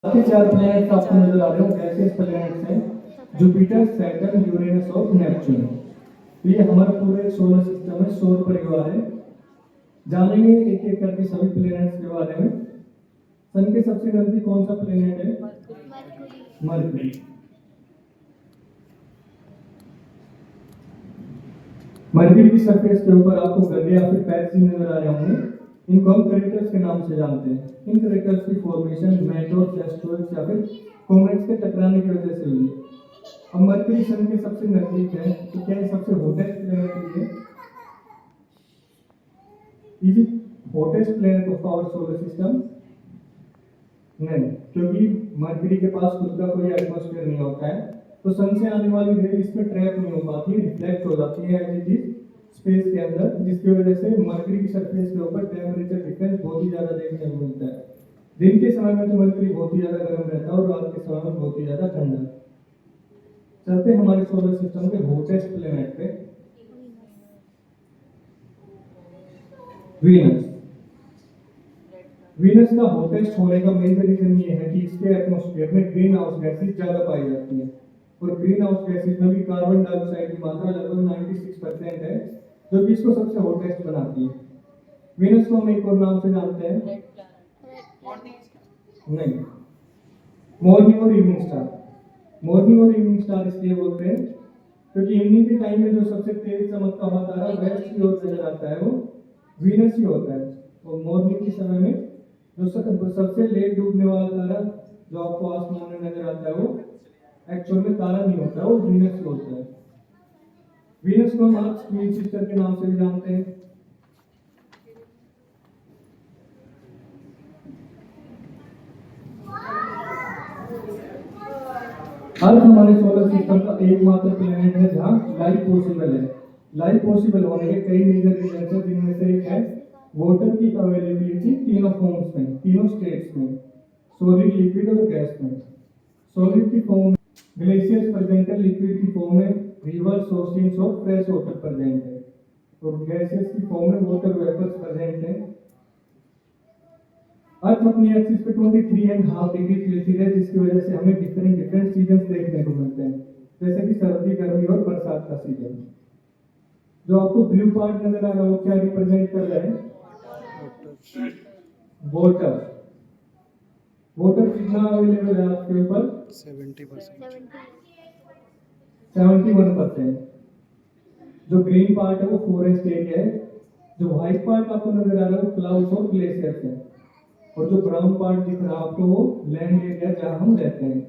बाकी चार प्लैनेट्स आपको नजर आ रहे हो गैसियस प्लैनेट्स हैं जुपिटर सैटर्न यूरेनस और नेपच्यून। तो ये हमारा पूरे सोलर सिस्टम है, सौर परिवार है। जानेंगे एक एक करके सभी प्लैनेट्स के बारे में। सन के सबसे नजदीक कौन सा प्लैनेट है? मरकरी। मरकरी की सरफेस के ऊपर आपको गड्ढे या फिर पैच नजर आ रहे होंगे। इनको हम क्रेटर्स के नाम से जानते हैं। इन क्रेटर्स की फॉर्मेशन मेटोर्स, एस्टेरॉइड्स या फिर कॉमेट्स के टकराने की वजह से हुई है। अब मरकरी सन के सबसे नजदीक है, तो क्या ये सबसे हॉटेस्ट प्लैनेट भी है? Is it hottest planet of our solar system? नहीं, क्योंकि मरकरी के पास खुद का कोई एटमॉस्फेयर नहीं होता है, तो सन से आने वाली रे इसमें ट्रैप नहीं हो पाती, रिफ्लेक्ट हो जाती है एज इट इज स्पेस के अंदर, जिसकी वजह से मरकरी की सरफेस के ऊपर टेम्परेचर डिफरेंस बहुत ही ज्यादा देखने को मिलता है। दिन के समय में तो मरकरी बहुत ही ज्यादा गर्म रहता है और रात के समय में बहुत ही ज्यादा ठंडा। चलते हैं हमारे सोलर सिस्टम के हॉटेस्ट प्लैनेट पे, वीनस। वीनस का हॉटेस्ट होने का मेजर रीजन ये है कि इसके एटमॉस्फेयर में ग्रीन हाउस गैसेज ज्यादा पाई जाती है, और ग्रीन हाउस गैसेज में भी कार्बन डाइऑक्साइड की मात्रा लगभग 96% है, जो कि इसको सबसे हॉटेस्ट बनाती है। वीनस को हम एक और नाम से जानते हैं, नहीं, मॉर्निंग और इवनिंग स्टार। मॉर्निंग और इवनिंग स्टार इसलिए बोलते हैं क्योंकि इवनिंग के टाइम में जो सबसे तेज चमकता हुआ तारा वेस्ट की ओर नजर आता है वो वीनस ही होता है, और मॉर्निंग के समय में जो सबसे लेट डूबने वाला तारा जो आपको आसमान में नजर आता है वो एक्चुअल में तारा नहीं होता है, वो वीनस ही होता है। वीनस को हम अर्थ ट्विन सिस्टर के नाम से भी जानते हैं। अर्थ हमारे सोलर सिस्टम का एकमात्र प्लेनेट है जहां लाइफ पॉसिबल है। लाइफ पॉसिबल होने के कई मेजर रीजन है, जिनमें से एक है वाटर की अवेलेबिलिटी तीनों फॉर्म्स में, तीनों स्टेट्स में, सॉलिड, लिक्विड और गैस में। सॉलिड की फॉर्म ग्लेशियर्स प्रेजेंट है, लिक्विड की फॉर्म में रिवर्स, ओशियंस और फ्रेश वाटर प्रेजेंट है, और गैसेस की फॉर्म में वाटर वेपर्स प्रेजेंट है। अर्थ अपनी एक्सिस पे 23.5 डिग्री तिलती है, जिसकी वजह से हमें डिफरेंट डिफरेंट सीजन देखने को मिलते हैं, जैसे कि सर्दी, गर्मी और बरसात का सीजन। जो आपको ब्लू पार्ट नजर आ रहा है वो क्या रिप्रेजेंट कर रहा है? वाटर। वाटर कितना अवेलेबल है आपके ऊपर? 70%। 71%। जो ग्रीन पार्ट है वो फॉरेस्ट एरिया है, जो व्हाइट पार्ट आपको नजर आ रहा है वो क्लाउड्स और ग्लेशियर्स है, और जो ब्राउन पार्ट दिख रहा है आपको वो लैंड एरिया जहां हम रहते हैं।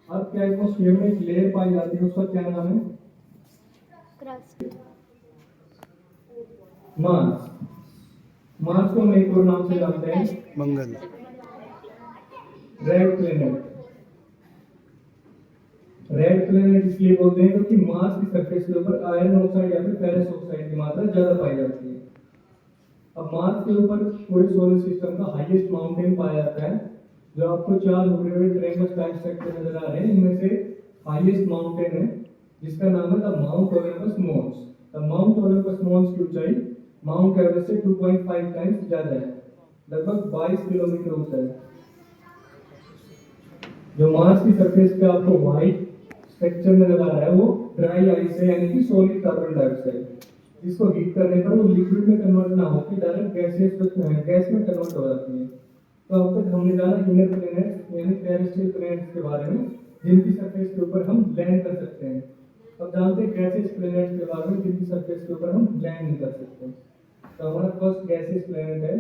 अर्थ के एटमॉस्फेयर में एक लेयर पाई जाती है, उसका क्या नाम है? मार्स। मार्स को हम एक और नाम से जानते हैं, मंगल, रेड प्लेनेट। रेड प्लेनेट इसलिए बोलते हैं क्योंकि मार्स की सरफेस के ऊपर आयरन ऑक्साइड या फिर फेरस ऑक्साइड की मात्रा ज्यादा पाई जाती है। अब मार्स के ऊपर पूरे सोलर सिस्टम का हाईएस्ट माउंटेन पाया जाता है, जो आपको चार उभरे हुए ट्रायंगल टाइप स्ट्रक्चर नजर आ रहे हैं, इनमें से हाईएस्ट माउंटेन है जिसका नाम है the Mount Olympus Mons. The Mount Olympus Mons की ऊंचाई माउंट एवरेस्ट से 2.5 टाइम्स ज्यादा है, लगभग 22 किलोमीटर ऊंचा है। जो मार्स की सरफेस पे आपको व्हाइट स्ट्रक्चर नजर आ रहा है वो ड्राई आइस है, यानी कि सॉलिड कार्बन डाइऑक्साइड, जिसको हीट करने पर वो लिक्विड में कन्वर्ट ना होकर डायरेक्ट गैस में कन्वर्ट हो जाती है। तो अब तक हमने जाना इनर प्लैनेट्स यानी टेरेस्ट्रियल प्लैनेट्स के बारे में, जिनकी सरफेस के ऊपर हम लैंड कर सकते हैं। अब जानते हैं गैसियस प्लैनेट्स के बारे में, जिनकी सरफेस के ऊपर हम लैंड नहीं कर सकते। तो हमारा फर्स्ट गैसियस प्लैनेट है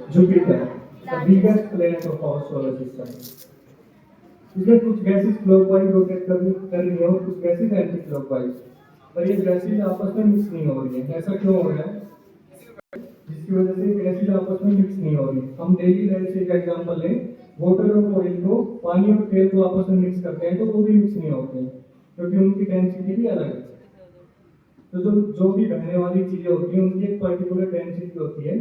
Jupiter, the biggest planet of our solar system. इसमें कुछ गैसेस क्लॉकवाइज रोटेट कर रही है और कुछ गैसेस एंटी क्लॉकवाइज, पर ये गैसेस आपस में मिक्स नहीं हो रही है। ऐसा क्यों हो रहा है? जिसकी वजह से गैसेस आपस में मिक्स नहीं हो रही। हम डेली लाइफ से एक एग्जांपल लें, वाटर और ऑयल को, पानी और तेल को आपस में मिक्स करते हैं तो वो भी मिक्स नहीं होते हैं, क्योंकि उनकी डेंसिटी भी अलग है। तो जो भी बहने वाली चीजें होती हैं उनकी एक पर्टिकुलर डेंसिटी होती है।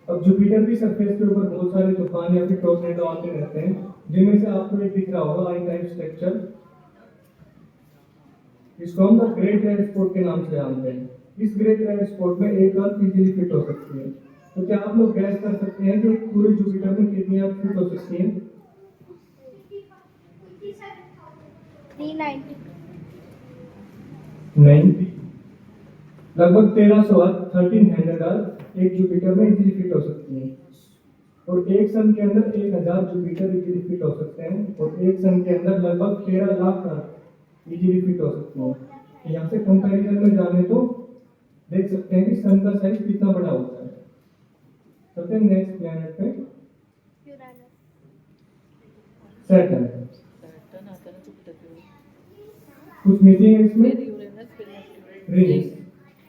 अब जुपिटर की सरफेस के ऊपर बहुत सारे तूफान या फिर टॉर्नेडो आते रहते हैं, जिनमें से आपको एक दिख रहा होगा आई टाइप स्ट्रक्चर। इसको हम द ग्रेट रेड स्पॉट के नाम से जानते हैं। इस ग्रेट रेड स्पॉट में एक अर्थ इजीली फिट हो सकती है। क्या आप लोग गैस कर सकते हैं कि पूरे जुपिटर में कितनी अर्थ फिट हो सकती हैं? 390। नहीं, लगभग 1300 अर्थ, 1300 अर्थ एक जुपिटर में इजीली फिट हो सकती हैं। और एक सन के अंदर 1000 जुपिटर इजीली फिट हो सकते हैं, और एक सन के अंदर लगभग 13 लाख अर्थ इजीली फिट हो सकते हैं। यहाँ से कंपैरिजन में जाने तो देख सकते हैं कि सन का साइज कितना बड़ा होता है। चलते हैं नेक्स्ट प्लैनेट पे, यूरेनस। सैटर्न। सैटर्न आता है ना जुपिटर पे। कुछ मिसिंग है इसमें? फिर यूरेनस, फिर नेपच्यून। रिंग्स।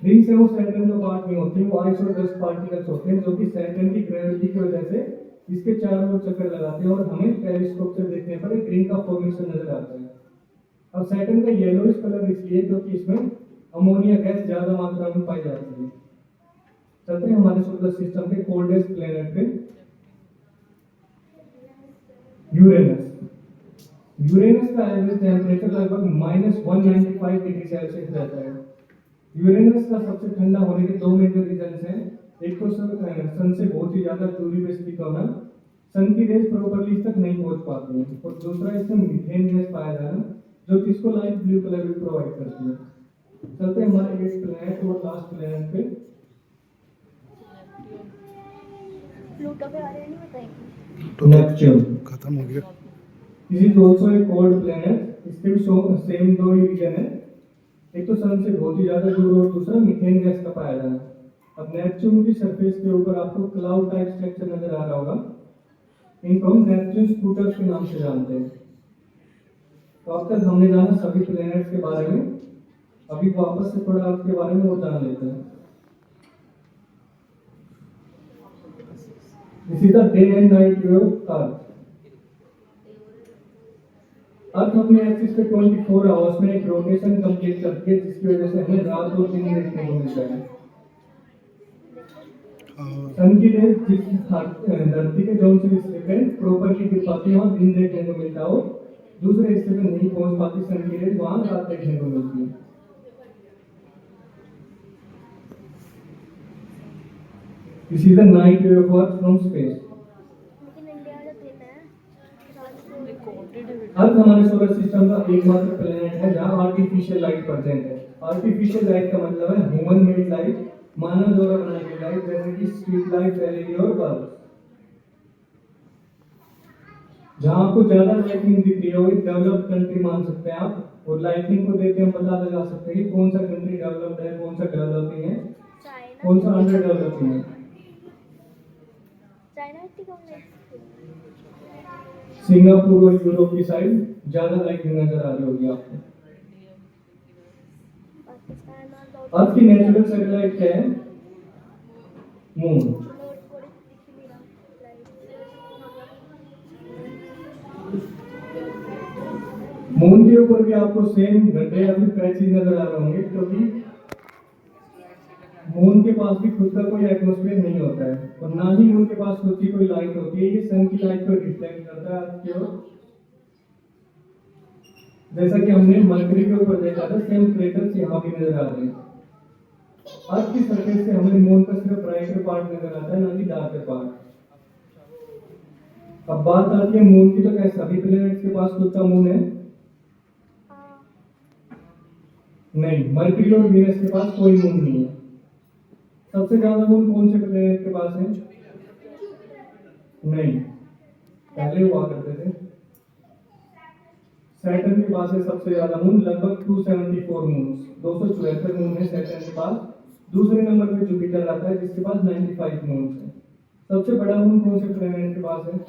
रिंग्स है वो सैटर्न का पार्ट नहीं होती, वो आइस और डस्ट पार्टिकल्स होते हैं जो कि सैटर्न की ग्रेविटी की वजह से इसके चारों ओर चक्कर लगाते हैं और हमें टेलीस्कोप से देखने पर एक रिंग का फॉर्मेशन नजर आता है। अब सैटर्न का येलोइश कलर इसलिए क्योंकि इसमें अमोनिया गैस ज्यादा मात्रा में पाई जाती है। चलते हैं हमारे सोलर सिस्टम के कोल्डेस्ट प्लेनेट पे, यूरेनस। यूरेनस का एवरेज टेम्परेचर लगभग -195 डिग्री सेल्सियस रहता है। यूरेनस का सबसे ठंडा होने के दो मेजर रीजंस हैं। एक तो सन से बहुत ही ज्यादा दूरी पे स्थित होना, सन की रेज प्रॉपर्ली इस तक नहीं पहुंच पाती है, और दूसरा इसमें मीथेन गैस पाया जाना जो कि इसको लाइट ब्लू कलर भी प्रोवाइड करती है। चलते हैं हमारे इस प्लेनेट और लास्ट प्लेनेट पे, प्लूटो के बारे में नहीं बताएंगे। तो नेपच्यून। खत्म हो गया। This is also a cold planet. इसके भी सेम दो ही रीजन है, एक तो सन से बहुत ही ज्यादा दूर और दूसरा मीथेन गैस का पाया जाना। अब नेपच्यून की सरफेस के ऊपर आपको क्लाउड टाइप स्ट्रक्चर नजर आ रहा होगा, इनको हम नेपच्यून स्कूटर्स के नाम से जानते हैं। तो अब तक हमने जाना सभी प्लेनेट्स के बारे में, अभी वापस से थोड़ा अर्थ के बारे में और जान लेते हैं। This is the day and night view of earth. Earth अपने एक्सिस पे 24 आवर्स में एक रोटेशन कंप्लीट करती है, जिसकी वजह से हमें रात और दिन देखने को मिलता है। सन की रेज जिस धरती के जोन से हिस्से पे प्रॉपर्ली गिर पाती है वहां दिन देखने को मिलता हो, दूसरे हिस्से पे नहीं पहुंच पाती सन की रेज, वहां रात देखने को मिलती है। This is the night view of earth from space. लेकिन इंडिया में जो दिन है अर्थ हमारे सोलर सिस्टम का एकमात्र प्लेनेट है जहां आर्टिफिशियल लाइट प्रेजेंट है। आर्टिफिशियल लाइट का मतलब है ह्यूमन मेड लाइट, मानव द्वारा बनाई गई लाइट, जैसे कि स्ट्रीट लाइट, एलईडी और बल्ब। जहां आपको ज्यादा लाइटिंग दिख रही है वो एक डेवलप्ड कंट्री मान सकते हैं आप, और लाइटिंग को देख के हम पता लगा सकते हैं कि कौन सा कंट्री डेवलप्ड है, कौन सा डेवलपिंग है, चाइना। कौन सा अंडर डेवलपिंग है। चाइना इतनी कम है। सिंगापुर और यूरोप की साइड ज्यादा लाइटिंग नजर आ रही होगी आपको। पाकिस्तान और बहुत अर्थ की नेचुरल सैटेलाइट क्या है? मून। नॉर्थ कोरिया दिख नहीं रहा लाइट। मून के ऊपर भी आपको सेम घंटे या फिर पैचेस नजर आ रहे होंगे, क्योंकि मून के पास भी खुद का कोई एटमॉस्फेयर नहीं होता है, और ना ही मून के पास खुद की कोई लाइट होती है। ये सन की लाइट को रिफ्लेक्ट करता है अर्थ की ओर, जैसा कि हमने मरकरी के ऊपर देखा था, सेम क्रेटर्स यहाँ भी नजर आ रहे हैं। अर्थ की सरफेस से हमें मून का सिर्फ ब्राइटर पार्ट नजर आता है, ना कि डार्कर पार्ट। अब बात आती है मून की, तो क्या सभी प्लैनेट्स के पास खुद का मून है? हाँ। नहीं, मरकरी और वीनस के पास कोई मून नहीं है। सबसे ज्यादा मून कौन से प्लैनेट के पास है? नहीं, पहले हुआ करते थे। सैटर्न के पास है सबसे ज्यादा मून, लगभग 274 मून, 274 मून है सैटर्न के पास। दूसरे नंबर पे जुपिटर आता है जिसके पास 95 मून है। सबसे बड़ा मून कौन से प्लैनेट के पास है?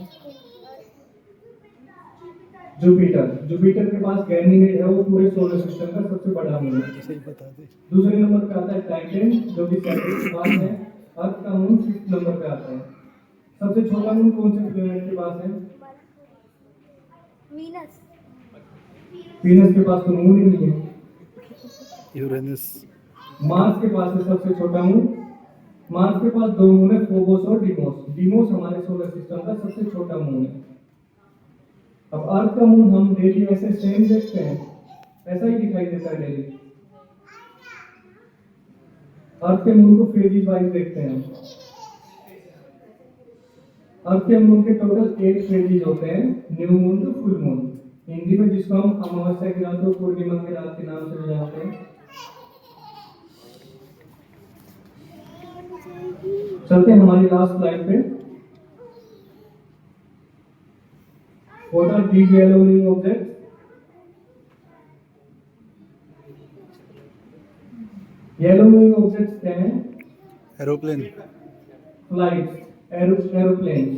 जुपिटर। जुपिटर के पास गैनीमेड है, वो पूरे सोलर सिस्टम का सबसे बड़ा मून है। सही बता दे। दूसरे नंबर पे आता है टाइटन, जो कि सैटर्न के पास है। अर्थ का मून 5th नंबर पे आता है। सबसे छोटा मून कौन से प्लैनेट के पास है? वीनस। वीनस के पास तो मून ही नहीं है। यूरेनस। मार्स के पास है सबसे छोटा मून। मार्स के पास दो मून है, फोबोस और डीमोस। डीमोस हमारे सोलर सिस्टम का सबसे छोटा मून है। अब अर्थ का मून हम डेली ऐसे सेम देखते हैं, ऐसा ही दिखाई देता है डेली। अर्थ के मून को फेजेस वाइज देखते हैं। अर्थ के मून के टोटल 8 फेजेज होते हैं, new moon to full moon. Hindi में जिसको हम अमावस्या की रात और पूर्णिमा की रात के नाम से भी जानते हैं। चलते हैं हमारी लास्ट स्लाइड पे। What are these yellow moving objects? Yellow moving objects क्या हैं? एरोप्लेन। Flights, aeroplanes।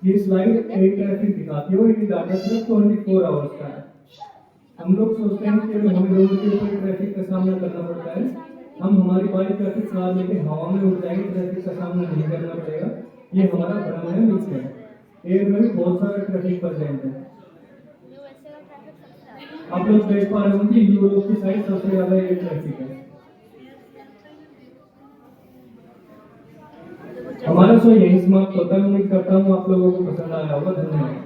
ये स्लाइड एयर ट्रैफिक दिखाती है और ये डाटा सिर्फ 24 आवर्स का है। हम लोग सोचते हैं कि हमें रोड के ऊपर ट्रैफिक का सामना करना पड़ता है, हम हमारी बाइक ट्रैफिक कार लेके हवा में उड़ जाएंगे, ट्रैफिक का सामना नहीं करना पड़ेगा। ये हमारा भ्रम है, मिथ है। एयर में भी बहुत सारा ट्रैफिक प्रेजेंट है। यूएसए का ट्रैफिक सबसे ज्यादा आप लोग देख पा रहे होंगे कि यूरोप की साइड सबसे ज्यादा एयर ट्रैफिक है। हमारा शो यही समाप्त होता है। उम्मीद करता हूँ आप लोगों को पसंद आया होगा। धन्यवाद।